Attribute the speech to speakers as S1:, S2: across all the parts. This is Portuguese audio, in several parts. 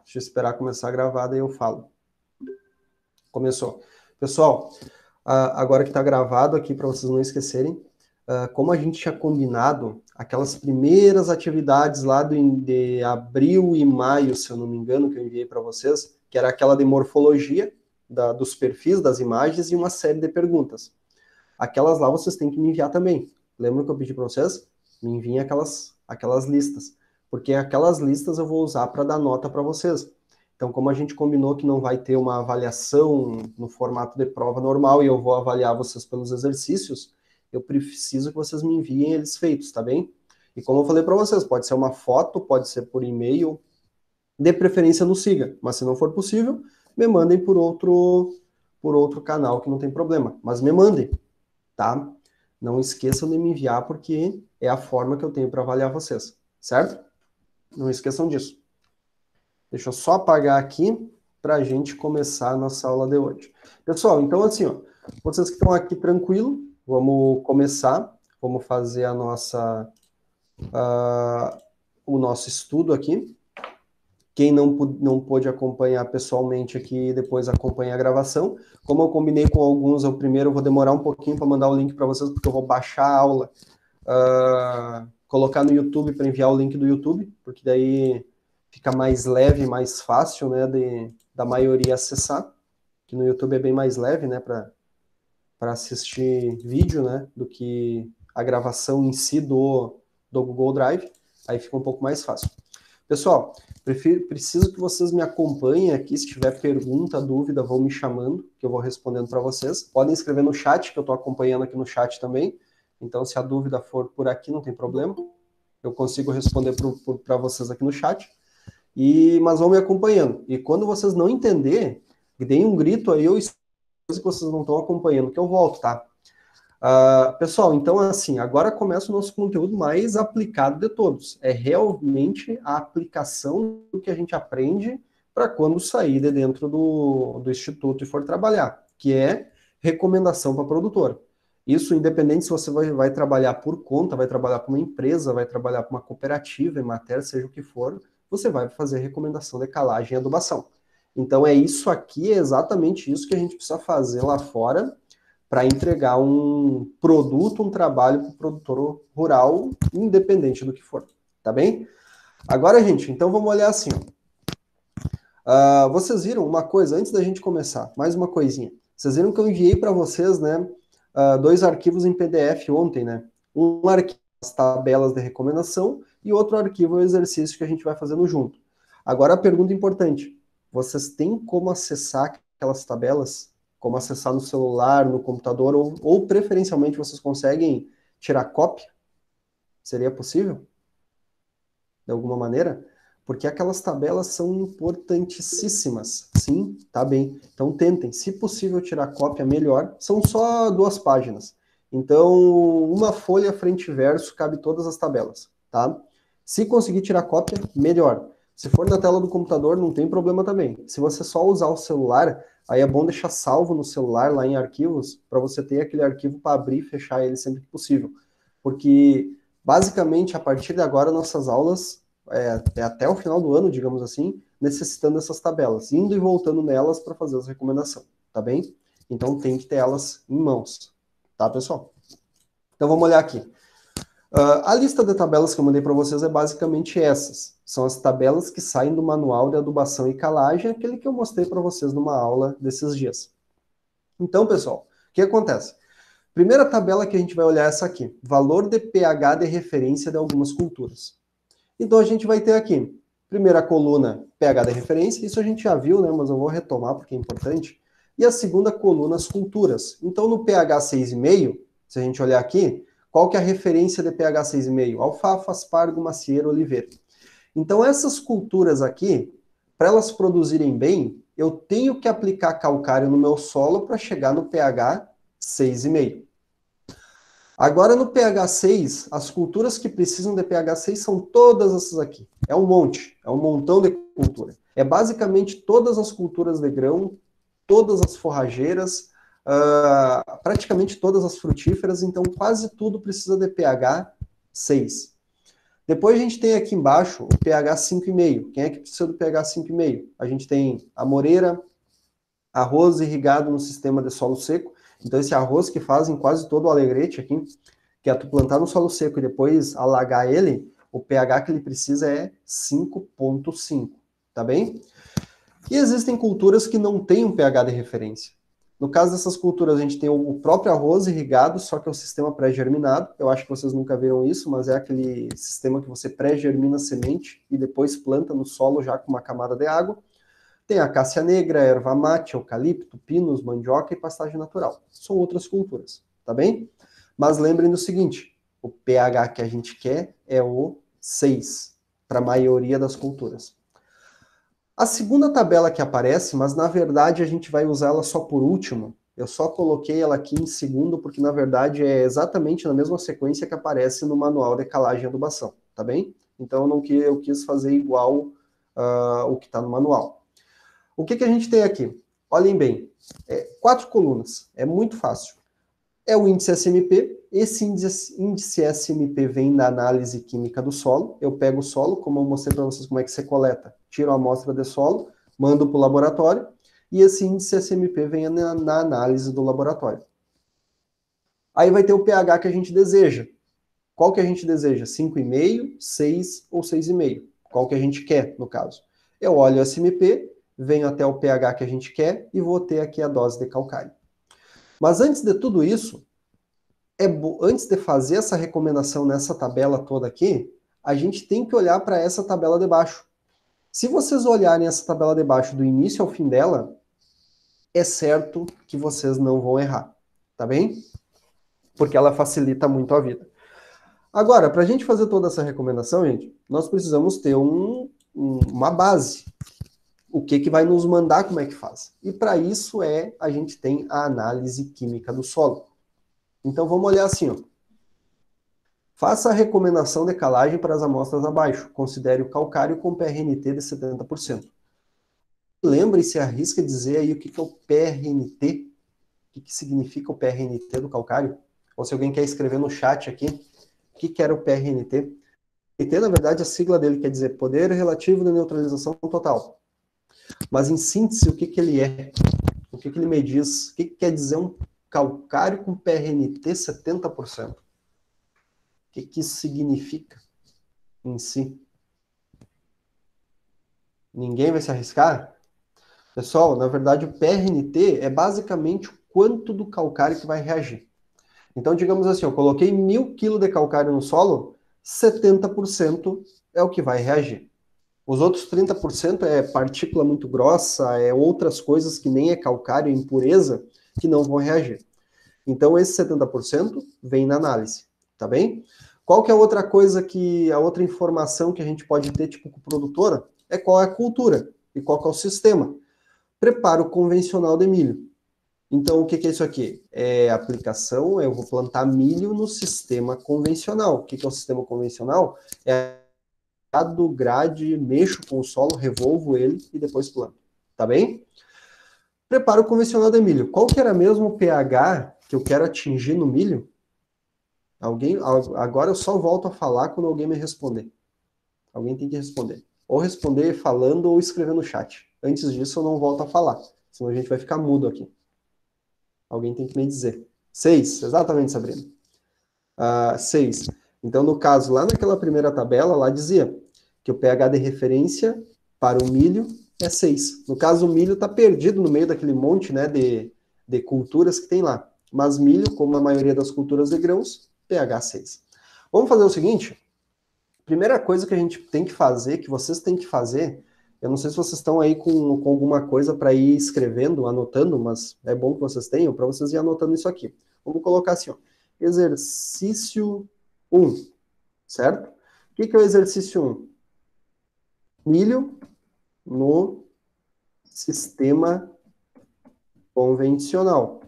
S1: Deixa eu esperar começar a gravar, daí eu falo. Começou. Pessoal, agora que está gravado aqui, para vocês não esquecerem, como a gente tinha combinado, aquelas primeiras atividades lá de abril e maio, se eu não me engano, que eu enviei para vocês, que era aquela de morfologia dos perfis das imagens e uma série de perguntas. Aquelas lá vocês têm que me enviar também. Lembra que eu pedi para vocês? Me enviem aquelas listas. Porque aquelas listas eu vou usar para dar nota para vocês. Então, como a gente combinou que não vai ter uma avaliação no formato de prova normal e eu vou avaliar vocês pelos exercícios, eu preciso que vocês me enviem eles feitos, tá bem? E como eu falei para vocês, pode ser uma foto, pode ser por e-mail, de preferência no Siga, mas se não for possível, me mandem por outro canal que não tem problema, mas me mandem, tá? Não esqueçam de me enviar porque é a forma que eu tenho para avaliar vocês, certo? Não esqueçam disso. Deixa eu só apagar aqui para a gente começar a nossa aula de hoje. Pessoal, então assim, ó, vocês que estão aqui tranquilo, vamos começar, vamos fazer o nosso estudo aqui. Quem não pôde acompanhar pessoalmente aqui, depois acompanha a gravação. Como eu combinei com alguns, eu primeiro vou demorar um pouquinho para mandar o link para vocês, porque eu vou baixar a aula, colocar no YouTube para enviar o link do YouTube, porque daí fica mais leve, mais fácil, né, da maioria acessar, que no YouTube é bem mais leve, né, para assistir vídeo, né, do que a gravação em si do Google Drive, aí fica um pouco mais fácil. Pessoal, preciso que vocês me acompanhem aqui, se tiver pergunta, dúvida, vão me chamando, que eu vou respondendo para vocês. Podem escrever no chat, que eu estou acompanhando aqui no chat também, então se a dúvida for por aqui, não tem problema, eu consigo responder para vocês aqui no chat, mas vão me acompanhando. E quando vocês não entenderem, deem um grito aí, eu esqueço que vocês não estão acompanhando, que eu volto, tá? Pessoal, então assim, agora começa o nosso conteúdo mais aplicado de todos. É realmente a aplicação do que a gente aprende para quando sair de dentro do instituto e for trabalhar, que é recomendação para produtor. Isso independente se você vai trabalhar por conta, vai trabalhar para uma empresa, vai trabalhar para uma cooperativa, matéria, seja o que for, você vai fazer recomendação de calagem e adubação. Então é isso aqui, é exatamente isso que a gente precisa fazer lá fora para entregar um produto, um trabalho para o produtor rural, independente do que for, tá bem? Agora, gente, então vamos olhar assim. Vocês viram uma coisa, antes da gente começar, mais uma coisinha. Vocês viram que eu enviei para vocês, né, 2 arquivos em PDF ontem, né? Um arquivo as tabelas de recomendação e outro arquivo o exercício que a gente vai fazendo junto. Agora a pergunta importante, vocês têm como acessar aquelas tabelas? Como acessar no celular, no computador, ou preferencialmente vocês conseguem tirar cópia? Seria possível? De alguma maneira? Porque aquelas tabelas são importantíssimas. Sim, tá bem. Então tentem, se possível tirar cópia, melhor. São só 2 páginas. Então, uma folha frente e verso cabe todas as tabelas, tá? Se conseguir tirar cópia, melhor. Se for na tela do computador, não tem problema também. Se você só usar o celular, aí é bom deixar salvo no celular, lá em arquivos, para você ter aquele arquivo para abrir e fechar ele sempre que possível. Porque, basicamente, a partir de agora, nossas aulas, até o final do ano, digamos assim, necessitando dessas tabelas, indo e voltando nelas para fazer as recomendações, tá bem? Então, tem que ter elas em mãos, tá, pessoal? Então, vamos olhar aqui. A lista de tabelas que eu mandei para vocês é basicamente essas. São as tabelas que saem do manual de adubação e calagem, aquele que eu mostrei para vocês numa aula desses dias. Então, pessoal, o que acontece? Primeira tabela que a gente vai olhar é essa aqui. Valor de pH de referência de algumas culturas. Então, a gente vai ter aqui, primeira coluna, pH de referência. Isso a gente já viu, né? Mas eu vou retomar porque é importante. E a segunda coluna, as culturas. Então, no pH 6,5, se a gente olhar aqui, qual que é a referência de pH 6,5? Alfafa, aspargo, macieira, oliveira. Então, essas culturas aqui, para elas produzirem bem, eu tenho que aplicar calcário no meu solo para chegar no pH 6,5. Agora, no pH 6, as culturas que precisam de pH 6 são todas essas aqui. É um monte, é um montão de cultura. É basicamente todas as culturas de grão, todas as forrageiras, praticamente todas as frutíferas, então quase tudo precisa de pH 6. Depois a gente tem aqui embaixo o pH 5,5. Quem é que precisa do pH 5,5? A gente tem amoreira, arroz irrigado no sistema de solo seco. Então esse arroz que fazem quase todo o Alegrete aqui, que é tu plantar no solo seco e depois alagar ele, o pH que ele precisa é 5,5, tá bem? E existem culturas que não têm um pH de referência. No caso dessas culturas, a gente tem o próprio arroz irrigado, só que é o sistema pré-germinado. Eu acho que vocês nunca viram isso, mas é aquele sistema que você pré-germina a semente e depois planta no solo já com uma camada de água. Tem a cássia negra, erva mate, eucalipto, pinos, mandioca e pastagem natural. São outras culturas, tá bem? Mas lembrem do seguinte, o pH que a gente quer é o 6, para a maioria das culturas. A segunda tabela que aparece, mas na verdade a gente vai usar ela só por último, eu só coloquei ela aqui em segundo, porque na verdade é exatamente na mesma sequência que aparece no manual de calagem e adubação, tá bem? Então eu quis fazer igual o que está no manual. O que a gente tem aqui? Olhem bem, 4 colunas, é muito fácil. É o índice SMP, esse índice SMP vem da análise química do solo, eu pego o solo, como eu mostrei para vocês como é que você coleta, tiro a amostra de solo, mando para o laboratório, e esse índice SMP vem na análise do laboratório. Aí vai ter o pH que a gente deseja. Qual que a gente deseja? 5,5, 6 ou 6,5? Qual que a gente quer, no caso? Eu olho o SMP, venho até o pH que a gente quer e vou ter aqui a dose de calcário. Mas antes de tudo isso, antes de fazer essa recomendação nessa tabela toda aqui, a gente tem que olhar para essa tabela de baixo. Se vocês olharem essa tabela de baixo do início ao fim dela, é certo que vocês não vão errar, tá bem? Porque ela facilita muito a vida. Agora, para a gente fazer toda essa recomendação, gente, nós precisamos ter uma base. O que vai nos mandar como é que faz? E para isso a gente tem a análise química do solo. Então vamos olhar assim, ó. Faça a recomendação de calagem para as amostras abaixo. Considere o calcário com PRNT de 70%. Lembre-se, arrisca dizer aí o que é o PRNT. O que significa o PRNT do calcário? Ou se alguém quer escrever no chat aqui, o que era o PRNT? PRNT, na verdade, a sigla dele quer dizer Poder Relativo de Neutralização Total. Mas, em síntese, o que ele é? O que ele me diz? O que quer dizer um calcário com PRNT 70%? O que isso significa em si? Ninguém vai se arriscar? Pessoal, na verdade, o PRNT é basicamente o quanto do calcário que vai reagir. Então, digamos assim, eu coloquei 1.000 kg de calcário no solo, 70% é o que vai reagir. Os outros 30% é partícula muito grossa, é outras coisas que nem é calcário, é impureza, que não vão reagir. Então, esse 70% vem na análise, tá bem? Qual que é a outra coisa a outra informação que a gente pode ter, tipo, com produtora, é qual é a cultura e qual que é o sistema. Preparo convencional de milho. Então, o que é isso aqui? É aplicação, eu vou plantar milho no sistema convencional. O que é o sistema convencional? É do grade, mexo com o solo, revolvo ele e depois planto. Tá bem? Preparo convencional de milho. Qual que era mesmo o pH que eu quero atingir no milho? Agora eu só volto a falar quando alguém me responder. Alguém tem que responder. Ou responder falando ou escrever no chat. Antes disso eu não volto a falar, senão a gente vai ficar mudo aqui. Alguém tem que me dizer. 6, exatamente, Sabrina. 6. Então, no caso, lá naquela primeira tabela, lá dizia que o pH de referência para o milho é 6. No caso, o milho está perdido no meio daquele monte, né, de culturas que tem lá. Mas milho, como a maioria das culturas de grãos, pH 6. Vamos fazer o seguinte? Primeira coisa que a gente tem que fazer, que vocês têm que fazer, eu não sei se vocês estão aí com alguma coisa para ir escrevendo, anotando, mas é bom que vocês tenham, para vocês ir anotando isso aqui. Vamos colocar assim, ó, exercício 1, certo? O que é o exercício 1? Milho no sistema convencional,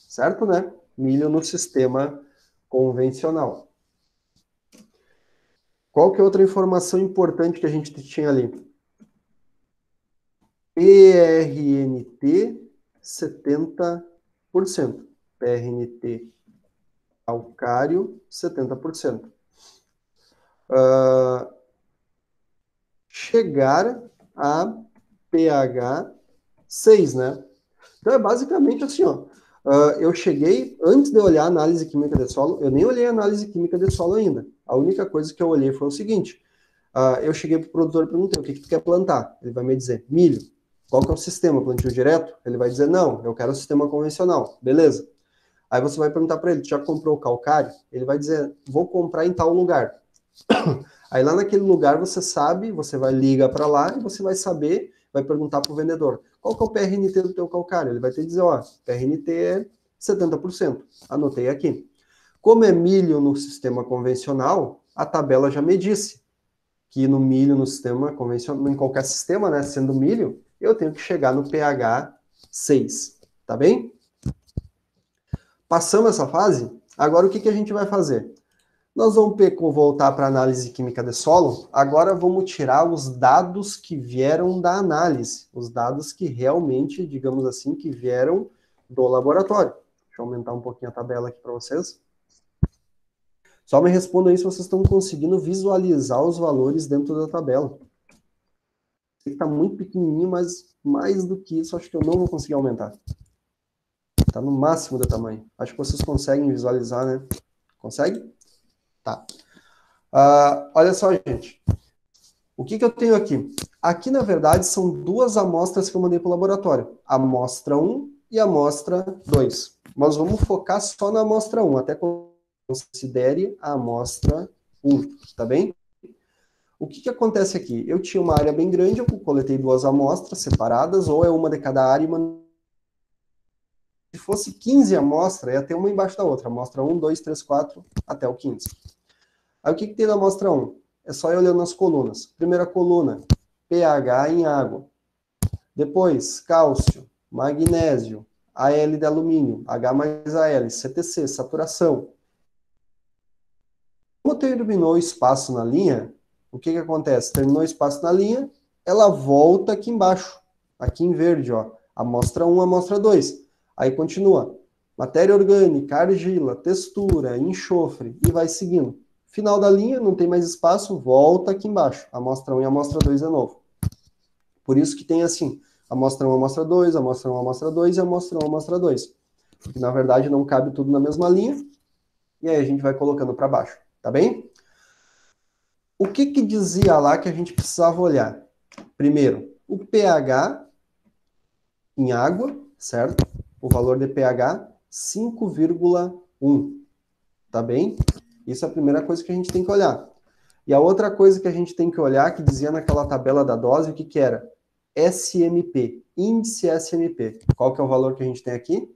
S1: certo, né? Milho no sistema convencional. Qual que é outra informação importante que a gente tinha ali? PRNT 70%. PRNT calcário 70%. chegar a pH 6, né? Então é basicamente assim, ó. Eu cheguei, antes de olhar a análise química de solo, eu nem olhei a análise química de solo ainda. A única coisa que eu olhei foi o seguinte: eu cheguei para o produtor e perguntei, o que tu quer plantar? Ele vai me dizer, milho. Qual que é o sistema? Plantio direto? Ele vai dizer, não, eu quero o sistema convencional. Beleza. Aí você vai perguntar para ele, tu já comprou o calcário? Ele vai dizer, vou comprar em tal lugar. Aí lá naquele lugar você sabe, você vai ligar para lá e você vai saber, vai perguntar para o vendedor, qual que é o PRNT do teu calcário? Ele vai te dizer, ó, PRNT é 70%. Anotei aqui. Como é milho no sistema convencional, a tabela já me disse que no milho, no sistema convencional, em qualquer sistema, né, sendo milho, eu tenho que chegar no pH 6, tá bem? Passamos essa fase, agora o que a gente vai fazer? Nós vamos voltar para a análise química de solo, agora vamos tirar os dados que vieram da análise, os dados que realmente, digamos assim, que vieram do laboratório. Deixa eu aumentar um pouquinho a tabela aqui para vocês. Só me respondam aí se vocês estão conseguindo visualizar os valores dentro da tabela. Está muito pequenininho, mas mais do que isso, acho que eu não vou conseguir aumentar. Está no máximo do tamanho. Acho que vocês conseguem visualizar, né? Consegue? Tá. Olha só, gente. O que eu tenho aqui? Aqui, na verdade, são duas amostras que eu mandei para o laboratório. A amostra 1 e a amostra 2. Mas vamos focar só na amostra 1, até considere a amostra 1, tá bem? O que acontece aqui? Eu tinha uma área bem grande, eu coletei duas amostras separadas, ou é uma de cada área, se fosse 15 amostras, ia ter uma embaixo da outra. Amostra 1, 2, 3, 4, até o 15. Aí o que tem na amostra 1? É só ir olhando nas colunas. Primeira coluna, pH em água. Depois, cálcio, magnésio, Al de alumínio, H mais Al, CTC, saturação. Como terminou o espaço na linha, o que acontece? Terminou o espaço na linha, ela volta aqui embaixo, aqui em verde, ó. Amostra 1, amostra 2. Aí continua. Matéria orgânica, argila, textura, enxofre, e vai seguindo. Final da linha, não tem mais espaço, volta aqui embaixo. Amostra 1 e amostra 2 de novo. Por isso que tem assim, amostra 1, amostra 2, amostra 1, amostra 2 e amostra 1, amostra 2. Porque, na verdade, não cabe tudo na mesma linha, e aí a gente vai colocando para baixo, tá bem? O que dizia lá que a gente precisava olhar? Primeiro, o pH em água, certo? O valor de pH, 5,1, tá bem? Isso é a primeira coisa que a gente tem que olhar. E a outra coisa que a gente tem que olhar, que dizia naquela tabela da dose, o que era? SMP, índice SMP. Qual que é o valor que a gente tem aqui?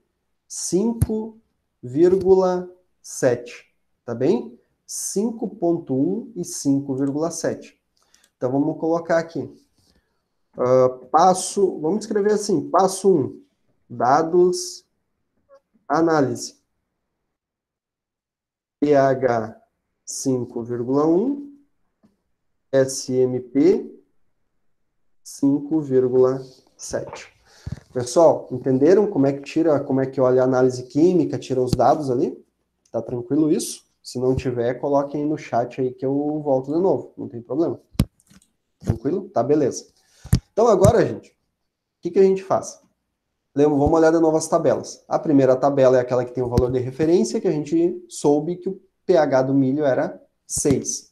S1: 5,7, tá bem? 5,1 e 5,7. Então vamos colocar aqui. Vamos escrever assim, passo 1, dados, análise. pH 5,1, SMP 5,7. Pessoal, entenderam como é que tira, como é que olha a análise química, tira os dados ali? Tá tranquilo isso? Se não tiver, coloquem aí no chat aí que eu volto de novo, não tem problema. Tranquilo? Tá, beleza. Então agora, gente, o que a gente faz? Vamos olhar de novo as tabelas. A primeira tabela é aquela que tem o valor de referência, que a gente soube que o pH do milho era 6.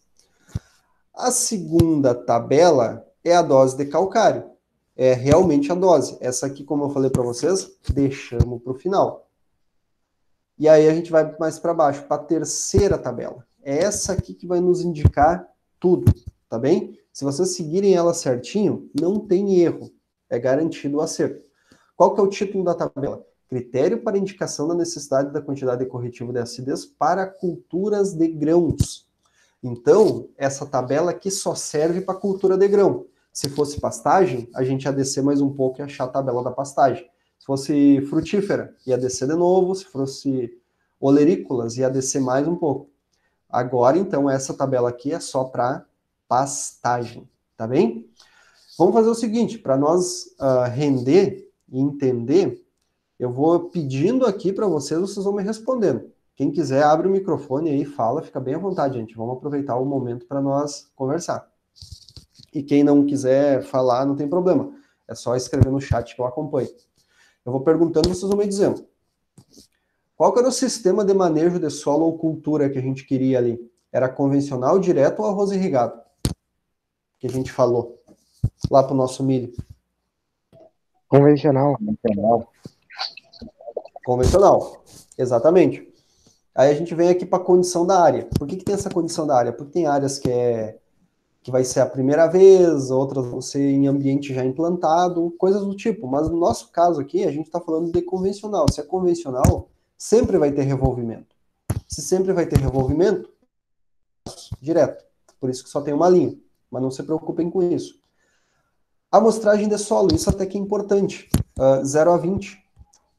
S1: A segunda tabela é a dose de calcário. É realmente a dose. Essa aqui, como eu falei para vocês, deixamos para o final. E aí a gente vai mais para baixo, para a terceira tabela. É essa aqui que vai nos indicar tudo, tá bem? Se vocês seguirem ela certinho, não tem erro. É garantido o acerto. Qual que é o título da tabela? Critério para indicação da necessidade da quantidade de corretivo de acidez para culturas de grãos. Então, essa tabela aqui só serve para cultura de grão. Se fosse pastagem, a gente ia descer mais um pouco e achar a tabela da pastagem. Se fosse frutífera, ia descer de novo. Se fosse olerícolas, ia descer mais um pouco. Agora, então, essa tabela aqui é só para pastagem, tá bem? Vamos fazer o seguinte, para nós render e entender, eu vou pedindo aqui para vocês, vocês vão me respondendo. Quem quiser, abre o microfone aí, fala, fica bem à vontade, gente. Vamos aproveitar o momento para nós conversar. E quem não quiser falar, não tem problema. É só escrever no chat que eu acompanho. Eu vou perguntando, vocês vão me dizendo. Qual que era o sistema de manejo de solo ou cultura que a gente queria ali? Era convencional, direto ou arroz irrigado? Que a gente falou lá para o nosso milho.
S2: Convencional.
S1: Convencional, exatamente. Aí a gente vem aqui para a condição da área. Por que tem essa condição da área? Porque tem áreas que vai ser a primeira vez, outras vão ser em ambiente já implantado, coisas do tipo. Mas no nosso caso aqui, a gente está falando de convencional. Se é convencional, sempre vai ter revolvimento. Se sempre vai ter revolvimento, direto. Por isso que só tem uma linha. Mas não se preocupem com isso. Amostragem de solo, isso até que é importante. 0 a 20.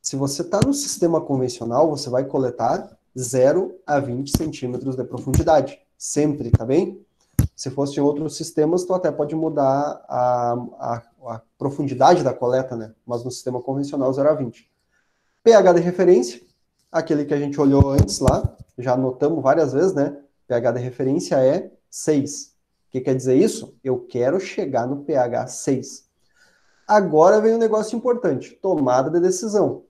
S1: Se você está no sistema convencional, você vai coletar 0 a 20 centímetros de profundidade. Sempre, tá bem? Se fosse em outros sistemas, tu até pode mudar a profundidade da coleta, né? Mas no sistema convencional, 0 a 20. pH de referência, aquele que a gente olhou antes lá, já anotamos várias vezes, né? pH de referência é 6. O que quer dizer isso? Eu quero chegar no pH 6. Agora vem um negócio importante, tomada de decisão.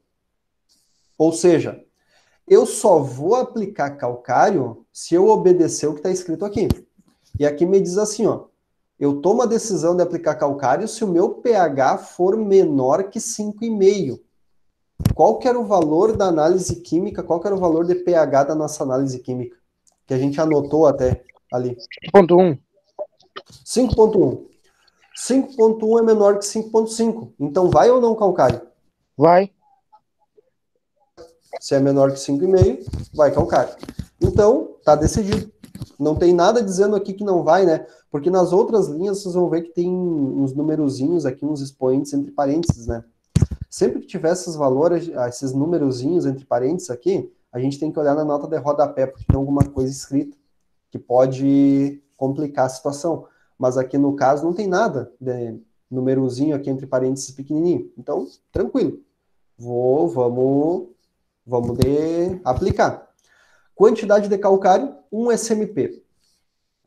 S1: Ou seja, eu só vou aplicar calcário se eu obedecer o que está escrito aqui. E aqui me diz assim, ó, eu tomo a decisão de aplicar calcário se o meu pH for menor que 5,5. Qual que era o valor da análise química, qual que era o valor de pH da nossa análise química? Que a gente anotou até ali.
S2: 5.1.
S1: 5,1. 5,1 é menor que 5,5. Então vai ou não calcário?
S2: Vai.
S1: Se é menor que 5,5, vai calcário. Então, tá decidido. Não tem nada dizendo aqui que não vai, né? Porque nas outras linhas vocês vão ver que tem uns numerozinhos aqui, uns expoentes entre parênteses, né? Sempre que tiver esses valores, esses numerozinhos entre parênteses aqui, a gente tem que olhar na nota de rodapé, porque tem alguma coisa escrita que pode complicar a situação. Mas aqui no caso não tem nada de numerozinho aqui entre parênteses pequenininho. Então, tranquilo. Vamos aplicar. Quantidade de calcário, 1 SMP.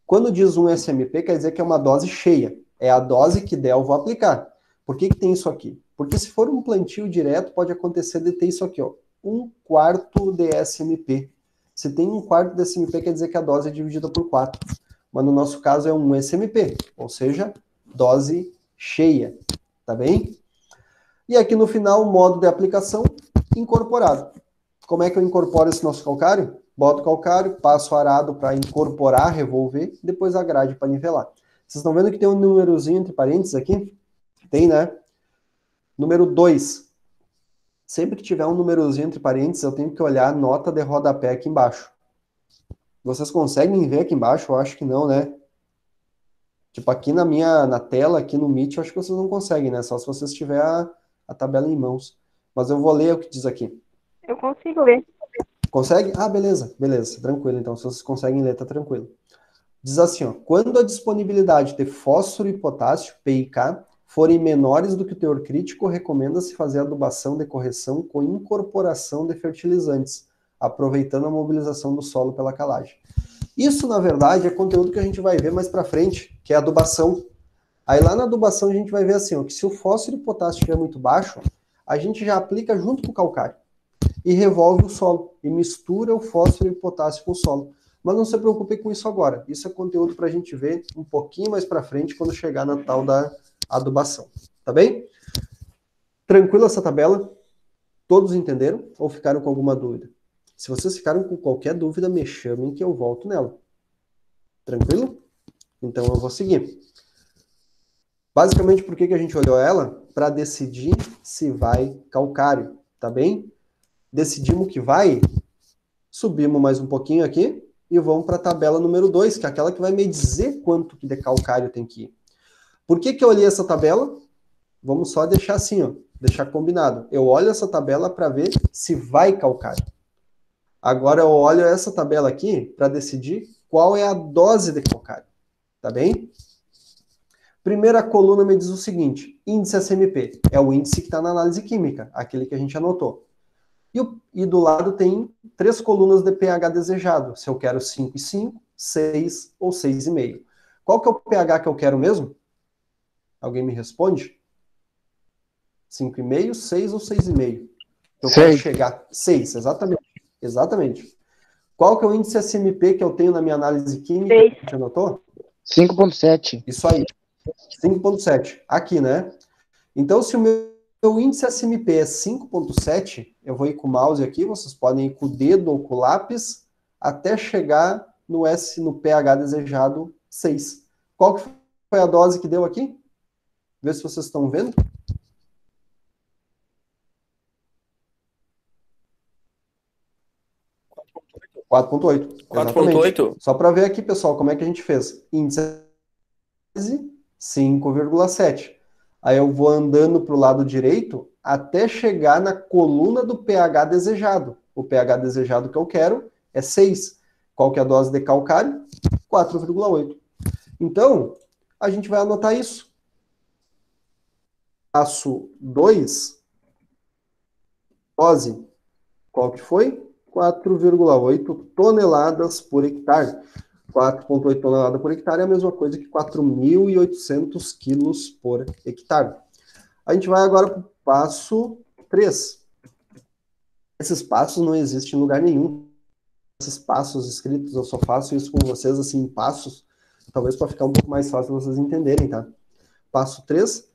S1: Quando diz 1 SMP, quer dizer que é uma dose cheia. É a dose que der, eu vou aplicar. Por que tem isso aqui? Porque se for um plantio direto, pode acontecer de ter isso aqui, ó, 1/4 de SMP. Se tem 1/4 de SMP, quer dizer que a dose é dividida por 4. Mas no nosso caso é 1 SMP, ou seja, dose cheia. Tá bem? E aqui no final, o modo de aplicação incorporado. Como é que eu incorporo esse nosso calcário? Boto o calcário, passo o arado para incorporar, revolver, depois a grade para nivelar. Vocês estão vendo que tem um númerozinho entre parênteses aqui? Tem, né? Número 2. Sempre que tiver um númerozinho entre parênteses, eu tenho que olhar a nota de rodapé aqui embaixo. Vocês conseguem ver aqui embaixo? Eu acho que não, né? Tipo, aqui na tela, aqui no Meet, eu acho que vocês não conseguem, né? Só se vocês tiverem a tabela em mãos. Mas eu vou ler o que diz aqui.
S3: Eu consigo ver.
S1: Consegue? Ah, beleza, beleza, tranquilo. Então, se vocês conseguem ler, tá tranquilo. Diz assim, ó, quando a disponibilidade de fósforo e potássio, P e K, forem menores do que o teor crítico, recomenda-se fazer adubação de correção com incorporação de fertilizantes, aproveitando a mobilização do solo pela calagem. Isso, na verdade, é conteúdo que a gente vai ver mais para frente, que é a adubação. Aí lá na adubação a gente vai ver assim, ó, que se o fósforo e o potássio estiver muito baixo, a gente já aplica junto com o calcário e revolve o solo, e mistura o fósforo e o potássio com o solo. Mas não se preocupe com isso agora. Isso é conteúdo para a gente ver um pouquinho mais para frente, quando chegar na tal da adubação. Tá bem? Tranquilo essa tabela? Todos entenderam ou ficaram com alguma dúvida? Se vocês ficaram com qualquer dúvida, me chamem que eu volto nela. Tranquilo? Então eu vou seguir. Basicamente, por que a gente olhou ela? Para decidir se vai calcário, tá bem? Decidimos que vai, subimos mais um pouquinho aqui e vamos para a tabela número 2, que é aquela que vai me dizer quanto de calcário tem que ir. Por que eu olhei essa tabela? Vamos só deixar assim, ó, deixar combinado. Eu olho essa tabela para ver se vai calcário. Agora eu olho essa tabela aqui para decidir qual é a dose de calcário. Tá bem? Primeira coluna me diz o seguinte, índice SMP, é o índice que está na análise química, aquele que a gente anotou. E do lado tem 3 colunas de pH desejado, se eu quero 5,5, 6 ou 6,5. Qual que é o pH que eu quero mesmo? Alguém me responde? 5,5, 6 ou 6,5? Eu quero chegar... 6, exatamente. Exatamente. Qual que é o índice SMP que eu tenho na minha análise química?
S2: 6.
S1: Você anotou?
S3: 5,7.
S1: Isso aí. 5,7. Aqui, né? Então, se o meu índice SMP é 5,7, eu vou ir com o mouse aqui, vocês podem ir com o dedo ou com o lápis, até chegar no pH desejado 6. Qual que foi a dose que deu aqui? Vê se vocês estão vendo. Quatro 4,8. Só para ver aqui, pessoal, como é que a gente fez. Índice 5,7. Aí eu vou andando para o lado direito até chegar na coluna do pH desejado. O pH desejado que eu quero é 6. Qual que é a dose de calcário? 4,8. Então, a gente vai anotar isso. Passo 2, dose, qual que foi? 4,8 toneladas por hectare. 4,8 toneladas por hectare é a mesma coisa que 4.800 quilos por hectare. A gente vai agora para o passo 3. Esses passos não existem em lugar nenhum. Esses passos escritos, eu só faço isso com vocês assim em passos, talvez para ficar um pouco mais fácil vocês entenderem, tá? Passo 3,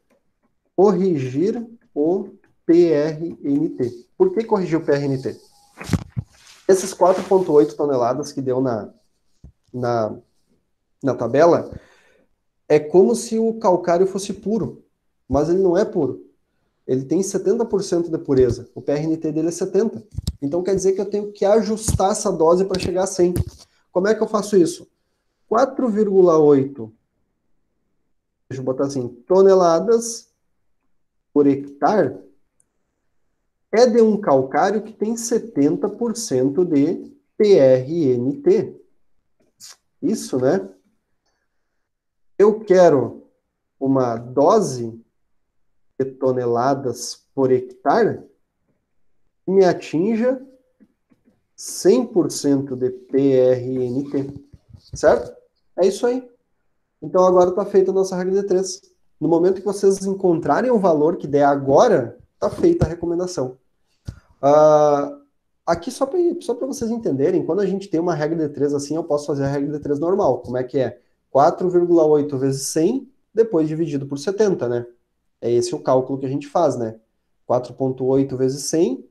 S1: corrigir o PRNT. Por que corrigir o PRNT? Esses 4,8 toneladas que deu na tabela, é como se o calcário fosse puro, mas ele não é puro. Ele tem 70% de pureza. O PRNT dele é 70%. Então quer dizer que eu tenho que ajustar essa dose para chegar a 100. Como é que eu faço isso? 4,8, deixa eu botar assim, toneladas por hectare é de um calcário que tem 70% de PRNT. Isso, né? Eu quero uma dose de toneladas por hectare que me atinja 100% de PRNT. Certo? É isso aí. Então agora está feita a nossa regra de 3. No momento que vocês encontrarem o valor que der agora, está feita a recomendação. Aqui só para vocês entenderem, quando a gente tem uma regra de 3 assim, eu posso fazer a regra de 3 normal. Como é que é? 4,8 vezes 100, depois dividido por 70, né? É esse o cálculo que a gente faz, né? 4,8 vezes 100,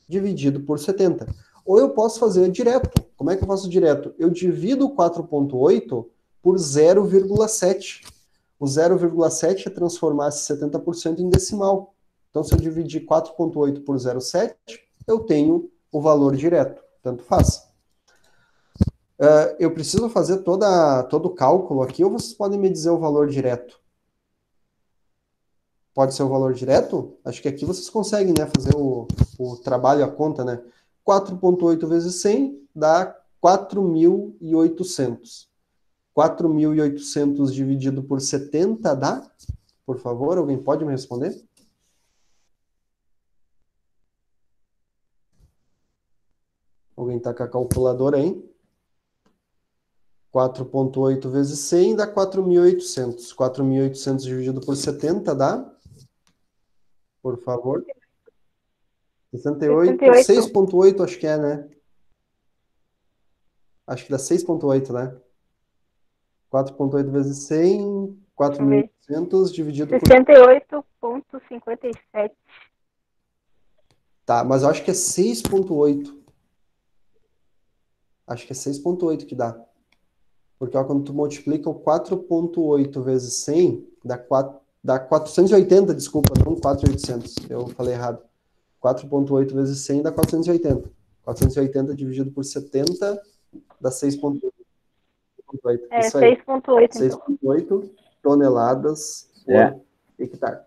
S1: dividido por 70. Ou eu posso fazer direto. Como é que eu faço direto? Eu divido 4,8 por 0,7. O 0,7 é transformar esse 70% em decimal. Então, se eu dividir 4,8 por 0,7, eu tenho o valor direto. Tanto faz. Eu preciso fazer todo o cálculo aqui, ou vocês podem me dizer o valor direto? Pode ser o valor direto? Acho que aqui vocês conseguem, né, fazer o trabalho, a conta, né? 4,8 vezes 100 dá 4.800. 4.800 dividido por 70 dá? Por favor, alguém pode me responder? Alguém está com a calculadora aí? 4,8 vezes 100 dá 4.800. 4.800 dividido por 70 dá? Por favor. 68. 6,8 acho que é, né? Acho que dá 6,8, né? 4,8 vezes 100, 4.800 dividido por...
S2: 68,57.
S1: Tá, mas eu acho que é 6,8. Acho que é 6,8 que dá. Porque ó, quando tu multiplica o 4,8 vezes 100, dá 480, desculpa, não 4.800. Eu falei errado. 4,8 vezes 100 dá 480. 480 dividido por 70 dá 6,8.
S2: É,
S1: isso aí.
S2: 6,8.
S1: 6,8 toneladas por hectare.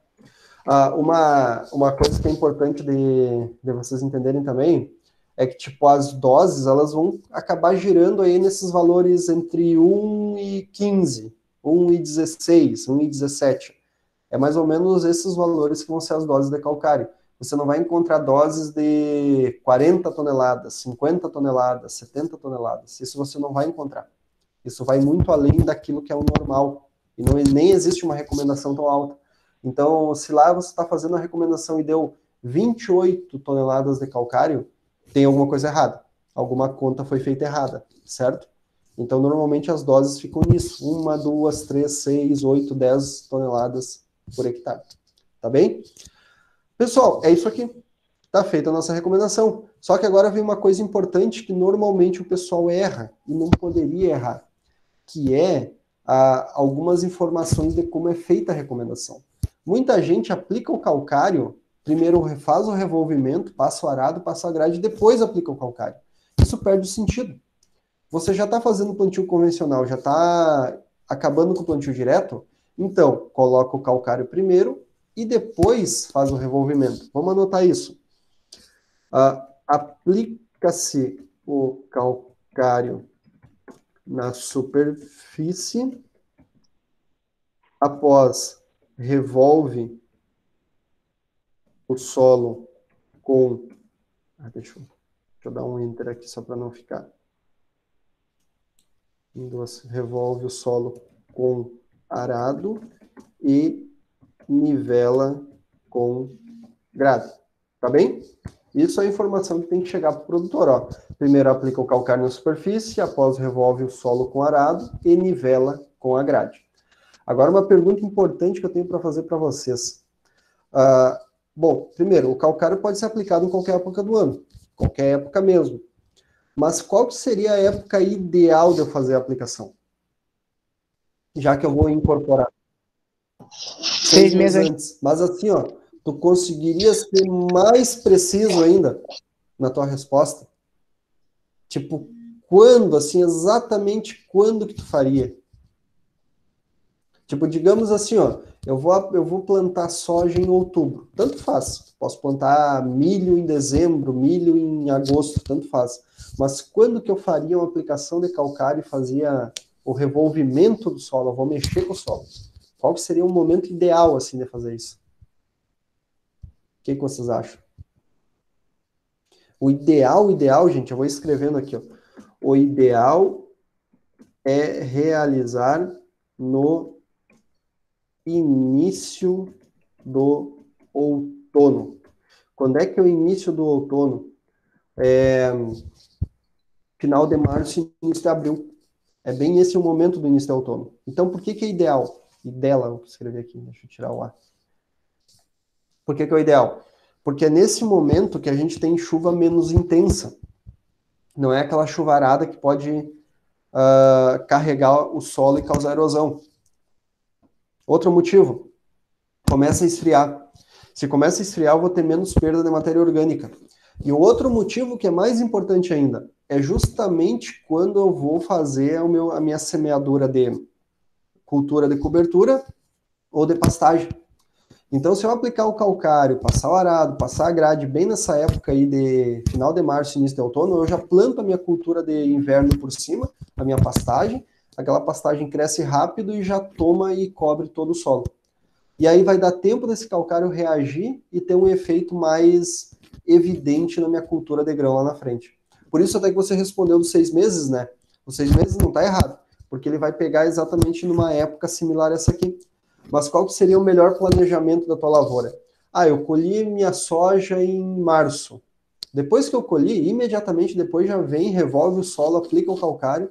S1: Uma coisa que é importante de vocês entenderem também é que, tipo, as doses, elas vão acabar girando aí nesses valores entre 1 e 15, 1 e 16, 1 e 17. É mais ou menos esses valores que vão ser as doses de calcário. você não vai encontrar doses de 40 toneladas, 50 toneladas, 70 toneladas. Isso você não vai encontrar. Isso vai muito além daquilo que é o normal. E não, nem existe uma recomendação tão alta. Então, se lá você está fazendo a recomendação e deu 28 toneladas de calcário, tem alguma coisa errada. Alguma conta foi feita errada, certo? Então, normalmente as doses ficam nisso. 1, 2, 3, 6, 8, 10 toneladas por hectare. Tá bem? Pessoal, é isso aqui. Tá feita a nossa recomendação. Só que agora vem uma coisa importante que normalmente o pessoal erra e não poderia errar, que é algumas informações de como é feita a recomendação. Muita gente aplica o calcário, primeiro faz o revolvimento, passa o arado, passa a grade, depois aplica o calcário. Isso perde o sentido. Você já está fazendo plantio convencional, já está acabando com o plantio direto, então coloca o calcário primeiro e depois faz o revolvimento. Vamos anotar isso. Aplica-se o calcário na superfície, após revolve o solo com... deixa eu dar um enter aqui só para não ficar. Revolve o solo com arado e nivela com grade. Tá bem? Isso é a informação que tem que chegar para o produtor. Ó. Primeiro aplica o calcário na superfície, após revolve o solo com arado e nivela com a grade. Agora, uma pergunta importante que eu tenho para fazer para vocês. Bom, primeiro, o calcário pode ser aplicado em qualquer época do ano, qualquer época mesmo. Mas qual que seria a época ideal de eu fazer a aplicação? Já que eu vou incorporar. 6 meses antes. Mas assim, ó, tu conseguiria ser mais preciso ainda na tua resposta? Tipo, quando, assim, exatamente quando que tu faria? Tipo, digamos assim, ó, eu vou plantar soja em outubro, tanto faz. Posso plantar milho em dezembro, milho em agosto, tanto faz. Mas quando que eu faria uma aplicação de calcário e fazia o revolvimento do solo? Eu vou mexer com o solo. Qual que seria o momento ideal, assim, de fazer isso? O que vocês acham? O ideal, gente, eu vou escrevendo aqui, ó. O ideal é realizar no início do outono. Quando é que é o início do outono? Final de março, início de abril. É bem esse o momento do início do outono. Então, por que é ideal? Idela, vou escrever aqui, deixa eu tirar o A. Por que é o ideal? Porque é nesse momento que a gente tem chuva menos intensa. Não é aquela chuvarada que pode carregar o solo e causar erosão. Outro motivo, começa a esfriar. Se começa a esfriar, eu vou ter menos perda de matéria orgânica. E o outro motivo, que é mais importante ainda, é justamente quando eu vou fazer a minha semeadura de cultura de cobertura ou de pastagem. Então, se eu aplicar o calcário, passar o arado, passar a grade bem nessa época aí de final de março, início de outono, eu já planto a minha cultura de inverno por cima, a minha pastagem. Aquela pastagem cresce rápido e já toma e cobre todo o solo. E aí vai dar tempo desse calcário reagir e ter um efeito mais evidente na minha cultura de grão lá na frente. Por isso até que você respondeu dos 6 meses, né? Os 6 meses não está errado, porque ele vai pegar exatamente numa época similar a essa aqui. Mas qual que seria o melhor planejamento da tua lavoura? Eu colhi minha soja em março. Depois que eu colhi, imediatamente depois já vem, revolve o solo, aplica o calcário,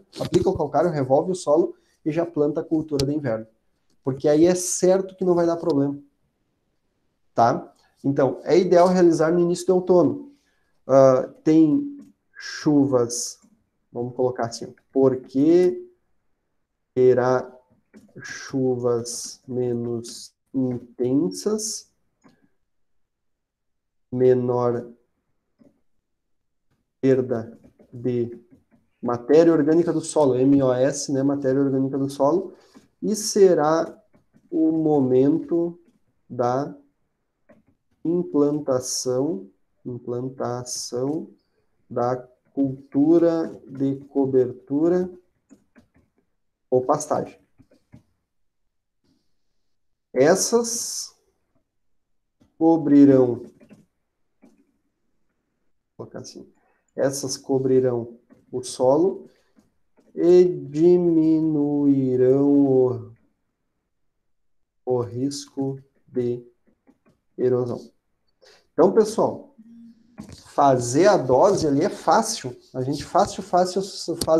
S1: revolve o solo e já planta a cultura de inverno. Porque aí é certo que não vai dar problema. Tá? Então, é ideal realizar no início do outono. Tem chuvas, vamos colocar assim, porque terá chuvas menos intensas, menor perda de matéria orgânica do solo, MOS, né, matéria orgânica do solo, e será o momento da implantação da cultura de cobertura ou pastagem. Essas cobrirão colocar assim. Essas cobrirão o solo e diminuirão o risco de erosão. Então, pessoal, fazer a dose ali é fácil. A gente fácil faz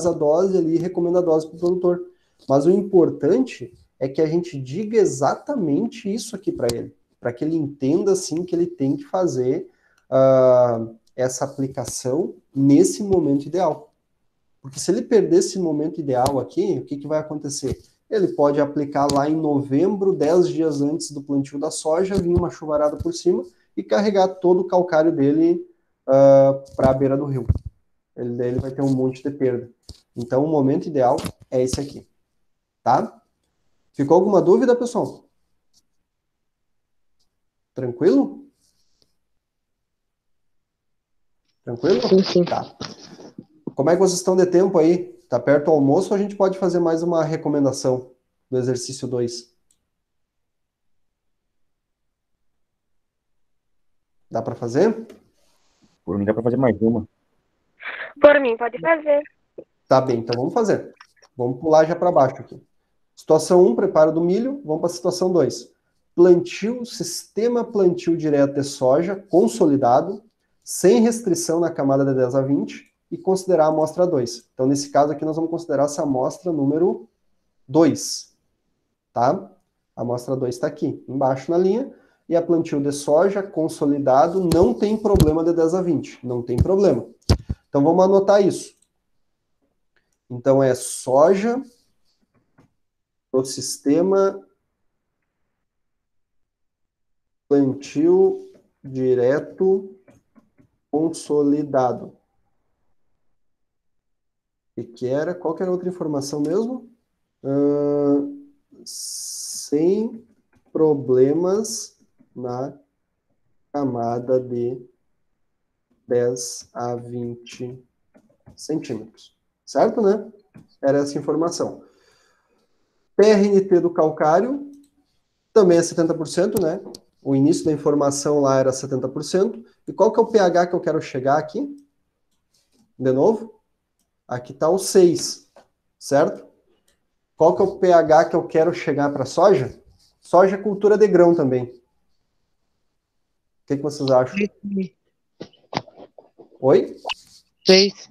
S1: a dose ali e recomenda a dose para o produtor. Mas o importante é que a gente diga exatamente isso aqui para ele, para que ele entenda assim que ele tem que fazer essa aplicação nesse momento ideal. Porque se ele perder esse momento ideal aqui, o que vai acontecer? Ele pode aplicar lá em novembro, 10 dias antes do plantio da soja, vir uma chuvarada por cima e carregar todo o calcário dele para a beira do rio. Ele vai ter um monte de perda. Então, o momento ideal é esse aqui. Tá? Ficou alguma dúvida, pessoal? Tranquilo? Tranquilo?
S2: Sim, sim.
S1: Tá. Como é que vocês estão de tempo aí? Tá perto do almoço ou a gente pode fazer mais uma recomendação do exercício 2? Dá para fazer?
S3: Por mim dá para fazer mais uma.
S2: Por mim, pode fazer.
S1: Tá bem, então vamos fazer. Vamos pular já para baixo aqui. Situação 1, preparo do milho. Vamos para a situação 2. Plantio, sistema plantio direto de soja consolidado, sem restrição na camada de 10 a 20 e considerar a amostra 2. Então, nesse caso aqui, nós vamos considerar essa amostra número 2. Tá? A amostra 2 está aqui, embaixo na linha. E a plantio de soja consolidado não tem problema de 10 a 20. Não tem problema. Então, vamos anotar isso. Então, é soja no sistema plantio direto consolidado. O que era? Qual que era a outra informação mesmo? Sem problemas na camada de 10 a 20 centímetros. Certo, né? Era essa informação. PRNT do calcário também é 70%, né? O início da informação lá era 70%. E qual que é o pH que eu quero chegar aqui? De novo? Aqui está o 6, certo? Qual que é o pH que eu quero chegar para soja? Soja é cultura de grão também. O que vocês acham? Oi?
S2: 6.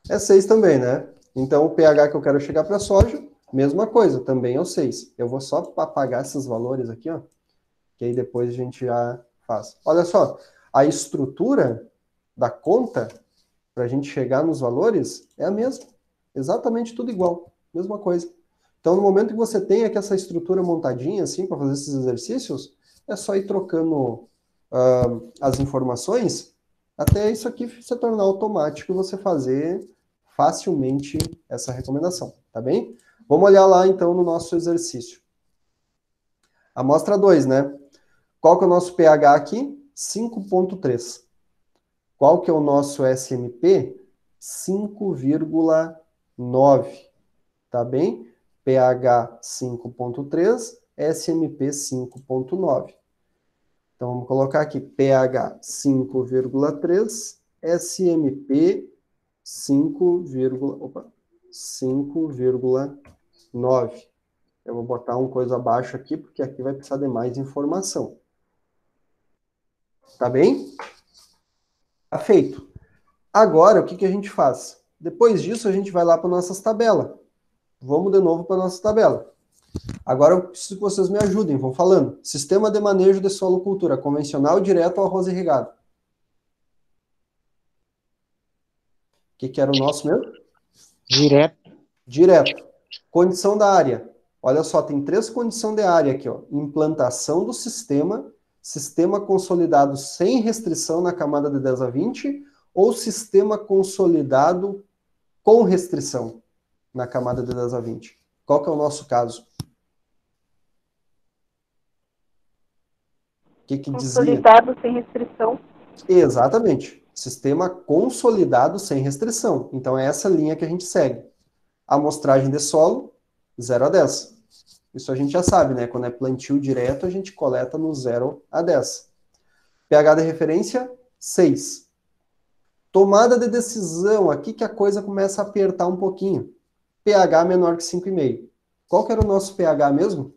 S1: É 6 também, né? Então, o pH que eu quero chegar para soja, mesma coisa, também é o 6. Eu vou só apagar esses valores aqui, ó, que aí depois a gente já faz. Olha só, a estrutura da conta, para a gente chegar nos valores, é a mesma. Exatamente tudo igual, mesma coisa. Então, no momento que você tem aqui essa estrutura montadinha, assim, para fazer esses exercícios, é só ir trocando as informações, até isso aqui se tornar automático e você fazer facilmente essa recomendação, tá bem? Vamos olhar lá, então, no nosso exercício. Amostra 2, né? Qual que é o nosso pH aqui? 5,3. Qual que é o nosso SMP? 5,9. Tá bem? pH 5,3, SMP 5,9. Então, vamos colocar aqui pH 5,3, SMP 5,9. Eu vou botar uma coisa abaixo aqui, porque aqui vai precisar de mais informação. Tá bem? Tá feito. Agora, o que a gente faz? Depois disso, a gente vai lá para nossas tabelas. Vamos de novo para nossa tabela. Agora eu preciso que vocês me ajudem, vão falando. Sistema de manejo de solo cultura, convencional, direto ou arroz irrigado? O que era o nosso mesmo?
S2: Direto.
S1: Direto. Condição da área. Olha só, tem 3 condições de área aqui, ó. Implantação do sistema, sistema consolidado sem restrição na camada de 10 a 20, ou sistema consolidado com restrição na camada de 10 a 20. Qual que é o nosso caso? O que dizia?
S2: Consolidado sem restrição.
S1: Exatamente. Sistema consolidado sem restrição. Então, é essa linha que a gente segue. Amostragem de solo, 0 a 10. Isso a gente já sabe, né? Quando é plantio direto, a gente coleta no 0 a 10. pH de referência, 6. Tomada de decisão, aqui que a coisa começa a apertar um pouquinho. pH menor que 5,5. Qual que era o nosso pH mesmo?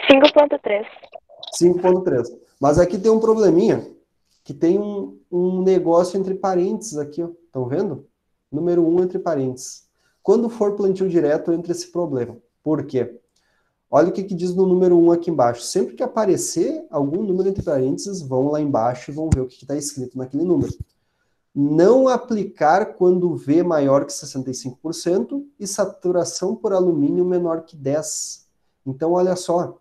S2: 5,3.
S1: 5,3. Mas aqui tem um probleminha, que tem um negócio entre parênteses aqui, ó. Estão vendo? Número 1 entre parênteses. Quando for plantio direto, entra esse problema. Por quê? Olha o que diz no número 1 aqui embaixo. Sempre que aparecer algum número entre parênteses, vão lá embaixo e vão ver o que está escrito naquele número. Não aplicar quando V maior que 65% e saturação por alumínio menor que 10%. Então, olha só.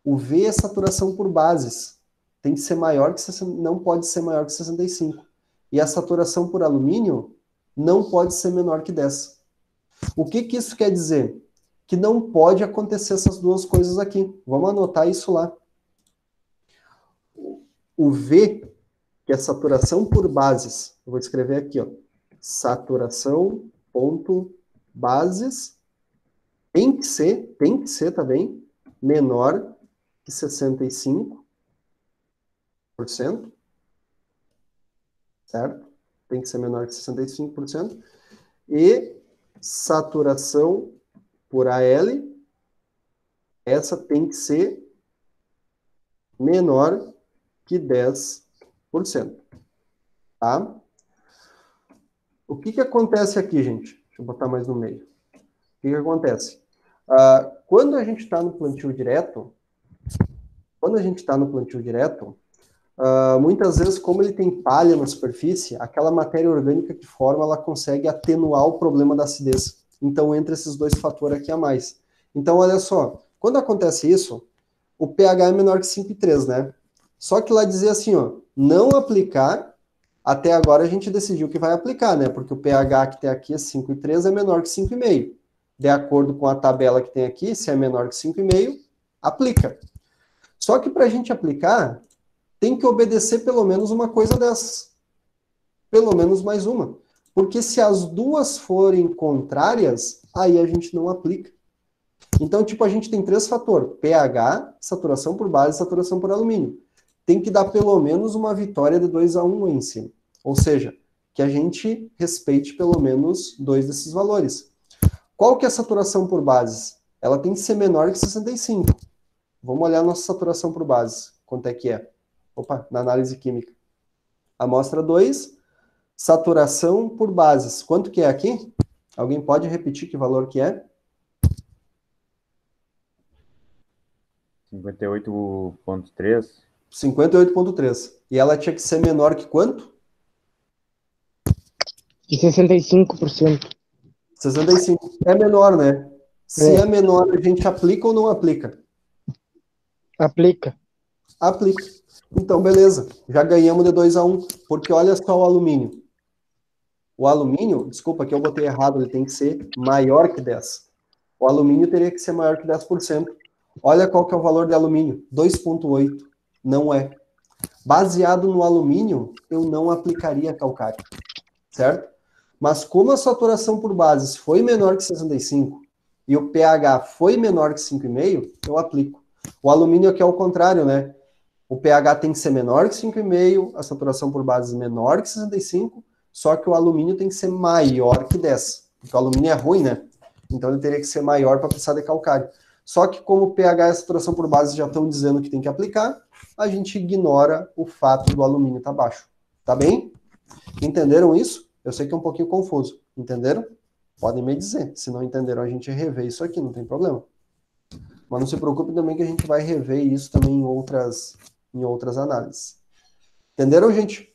S1: O V é saturação por bases. Tem que ser maior que não pode ser maior que 65%. E a saturação por alumínio não pode ser menor que 10%. O que isso quer dizer? Que não pode acontecer essas duas coisas aqui. Vamos anotar isso lá. O V, que é saturação por bases, eu vou escrever aqui, ó. Saturação ponto bases tem que ser também menor que 65%, certo? Tem que ser menor que 65%. E saturação por AL, essa tem que ser menor que 10%. Tá? O que acontece aqui, gente? Deixa eu botar mais no meio. O que acontece? Quando a gente está no plantio direto, muitas vezes, como ele tem palha na superfície, aquela matéria orgânica que forma, ela consegue atenuar o problema da acidez. Então, entra esses dois fatores aqui a mais. Então, olha só, quando acontece isso, o pH é menor que 5,3, né? Só que lá dizia assim, ó, não aplicar, até agora a gente decidiu que vai aplicar, né? Porque o pH que tem aqui é 5,3 é menor que 5,5. De acordo com a tabela que tem aqui, se é menor que 5,5, aplica. Só que para a gente aplicar, tem que obedecer pelo menos uma coisa dessas. Pelo menos mais uma. Porque se as duas forem contrárias, aí a gente não aplica. Então, tipo, a gente tem 3 fatores. pH, saturação por base, saturação por alumínio. Tem que dar pelo menos uma vitória de 2-1 em cima. Ou seja, que a gente respeite pelo menos 2 desses valores. Qual que é a saturação por bases? Ela tem que ser menor que 65. Vamos olhar a nossa saturação por bases. Quanto é que é? Opa, na análise química. Amostra 2, saturação por bases. Quanto que é aqui? Alguém pode repetir que valor que é?
S3: 58,3.
S1: 58,3. E ela tinha que ser menor que quanto?
S2: De 65%.
S1: 65. É menor, né? Se é menor, a gente aplica ou não aplica?
S2: Aplica.
S1: Aplica. Então, beleza. Já ganhamos de 2-1. Porque olha só o alumínio. O alumínio, desculpa que eu botei errado, ele tem que ser maior que 10. O alumínio teria que ser maior que 10%. Olha qual que é o valor de alumínio. 2,8. Não é. Baseado no alumínio, eu não aplicaria calcário. Certo? Mas como a saturação por bases foi menor que 65 e o pH foi menor que 5,5, eu aplico. O alumínio aqui é o contrário, né? O pH tem que ser menor que 5,5, a saturação por bases menor que 65, só que o alumínio tem que ser maior que 10. Porque o alumínio é ruim, né? Então ele teria que ser maior para precisar de calcário. Só que como o pH e a saturação por bases já estão dizendo que tem que aplicar, a gente ignora o fato do alumínio estar baixo. Tá bem? Entenderam isso? Eu sei que é um pouquinho confuso. Entenderam? Podem me dizer. Se não entenderam, a gente revê isso aqui, não tem problema. Mas não se preocupe também que a gente vai rever isso também em outras análises. Entenderam, gente?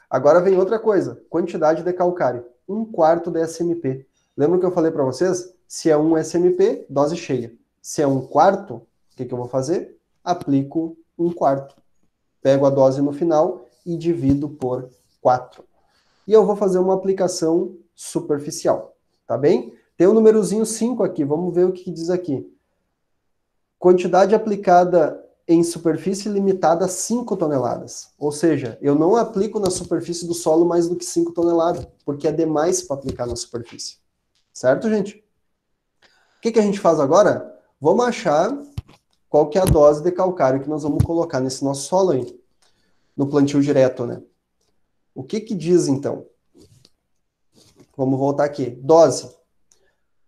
S1: Agora vem outra coisa. Quantidade de calcário. 1/4 de SMP. Lembra que eu falei para vocês? Se é 1 SMP, dose cheia. Se é 1/4, o que eu vou fazer? Aplico 1/4. Pego a dose no final e divido por 4. E eu vou fazer uma aplicação superficial, tá bem? Tem o númerozinho 5 aqui, vamos ver o que diz aqui. Quantidade aplicada em superfície limitada a 5 toneladas. Ou seja, eu não aplico na superfície do solo mais do que 5 toneladas, porque é demais para aplicar na superfície. Certo, gente? O que a gente faz agora? Vamos achar qual que é a dose de calcário que nós vamos colocar nesse nosso solo aí, no plantio direto, né? O que que diz, então? Vamos voltar aqui. Dose. O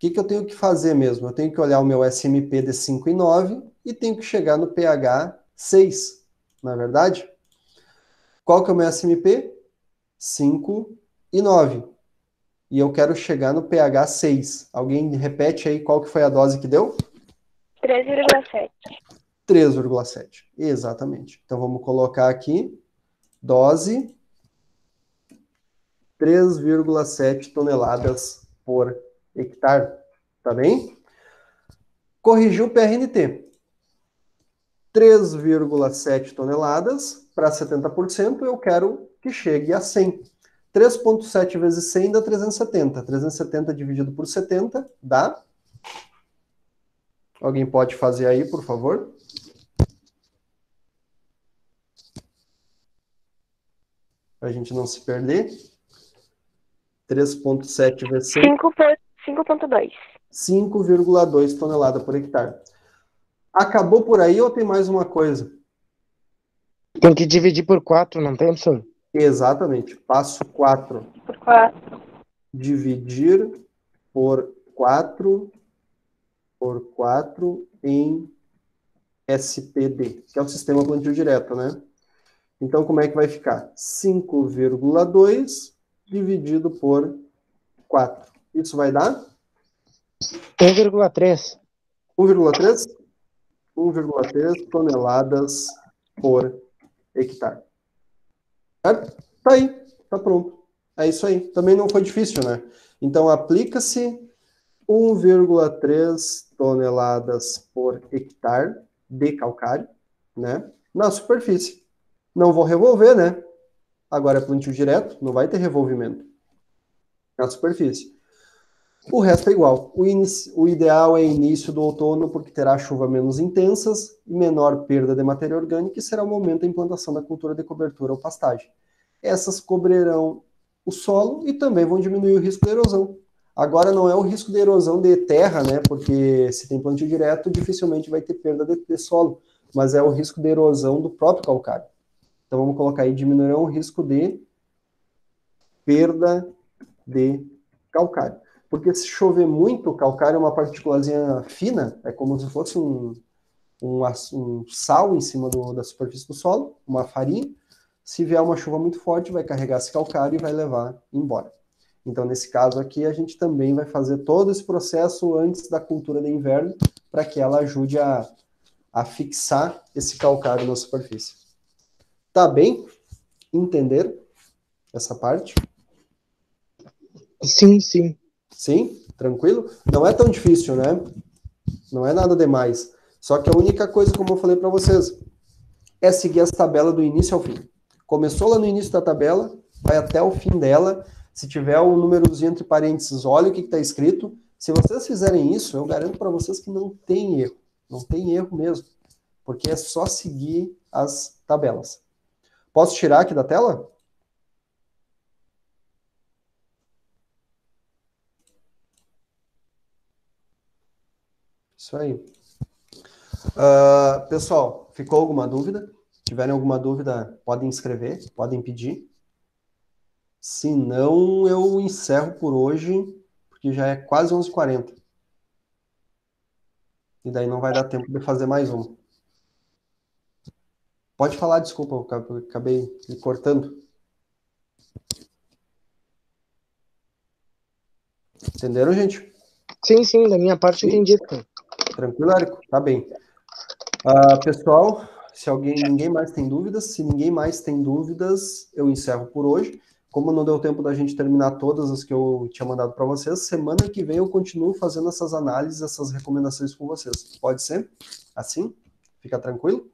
S1: que que eu tenho que fazer mesmo? Eu tenho que olhar o meu SMP de 5,9 e tenho que chegar no pH 6, não é verdade? Qual que é o meu SMP? 5,9. E eu quero chegar no pH 6. Alguém repete aí qual que foi a dose que deu?
S2: 3,7.
S1: 3,7. Exatamente. Então vamos colocar aqui, dose 3,7 toneladas por hectare. Tá bem? Corrigiu o PRNT. 3,7 toneladas para 70%, eu quero que chegue a 100. 3,7 vezes 100 dá 370. 370 dividido por 70 dá... Alguém pode fazer aí, por favor? Para a gente não se perder. 3,7 vezes 100...
S2: 5,2.
S1: 5,2 toneladas por hectare. Acabou por aí ou tem mais uma coisa?
S2: Tem que dividir por 4, não tem, professor?
S1: Exatamente. Passo 4.
S2: Por 4.
S1: Dividir por 4 em SPD, que é o sistema plantio direto, né? Então, como é que vai ficar? 5,2 dividido por 4. Isso vai dar?
S2: 1,3.
S1: 1,3? 1,3 toneladas por hectare. Certo? Tá aí, tá pronto. É isso aí. Também não foi difícil, né? Então, aplica-se 1,3 toneladas por hectare de calcário, né? Na superfície. Não vou revolver, né? Agora é plantio direto, não vai ter revolvimento na superfície. O resto é igual. O ideal é início do outono, porque terá chuva menos intensas e menor perda de matéria orgânica, e será o momento da implantação da cultura de cobertura ou pastagem. Essas cobrirão o solo e também vão diminuir o risco de erosão. Agora não é o risco de erosão de terra, né? Porque se tem plantio direto, dificilmente vai ter perda de solo, mas é o risco de erosão do próprio calcário. Então vamos colocar aí, diminuirão o risco de perda de calcário. Porque se chover muito, o calcário é uma partículazinha fina, é como se fosse um sal em cima da superfície do solo, uma farinha. Se vier uma chuva muito forte, vai carregar esse calcário e vai levar embora. Então, nesse caso aqui, a gente também vai fazer todo esse processo antes da cultura de inverno, para que ela ajude a fixar esse calcário na superfície. Tá bem? Entenderam essa parte?
S2: Sim, sim.
S1: Sim? Tranquilo? Não é tão difícil, né? Não é nada demais. Só que a única coisa, como eu falei para vocês, é seguir as tabelas do início ao fim. Começou lá no início da tabela, vai até o fim dela. Se tiver o númerozinho entre parênteses, olha o que está escrito. Se vocês fizerem isso, eu garanto para vocês que não tem erro. Não tem erro mesmo. Porque é só seguir as tabelas. Posso tirar aqui da tela? Isso aí. Pessoal, ficou alguma dúvida? Se tiverem alguma dúvida, podem escrever, podem pedir. Se não, eu encerro por hoje, porque já é quase 11h40. E daí não vai dar tempo de fazer mais um. Pode falar, desculpa, eu acabei me cortando. Entenderam, gente?
S2: Sim, sim, da minha parte entendi.
S1: Tranquilo, Érico? Tá bem. Pessoal, se ninguém mais tem dúvidas, se ninguém mais tem dúvidas, eu encerro por hoje. Como não deu tempo da gente terminar todas as que eu tinha mandado para vocês, semana que vem eu continuo fazendo essas análises, essas recomendações com vocês. Pode ser? Assim? Fica tranquilo?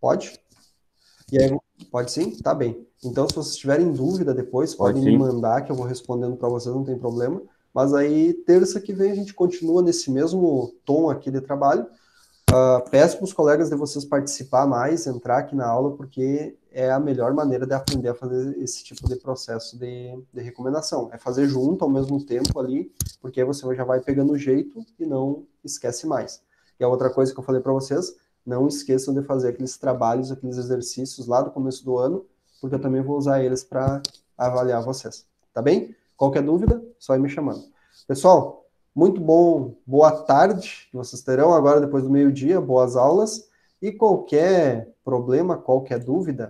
S1: Pode? E aí, pode sim? Tá bem. Então, se vocês tiverem dúvida depois, podem me mandar, que eu vou respondendo para vocês, não tem problema. Mas aí, terça que vem, a gente continua nesse mesmo tom aqui de trabalho. Peço para os colegas de vocês participar mais, entrar aqui na aula, porque é a melhor maneira de aprender a fazer esse tipo de processo de recomendação. É fazer junto ao mesmo tempo ali, porque aí você já vai pegando o jeito e não esquece mais. E a outra coisa que eu falei para vocês, não esqueçam de fazer aqueles trabalhos, aqueles exercícios lá do começo do ano, porque eu também vou usar eles para avaliar vocês, tá bem? Qualquer dúvida, só ir me chamando. Pessoal, muito bom, boa tarde que vocês terão agora depois do meio-dia, boas aulas, e qualquer problema, qualquer dúvida,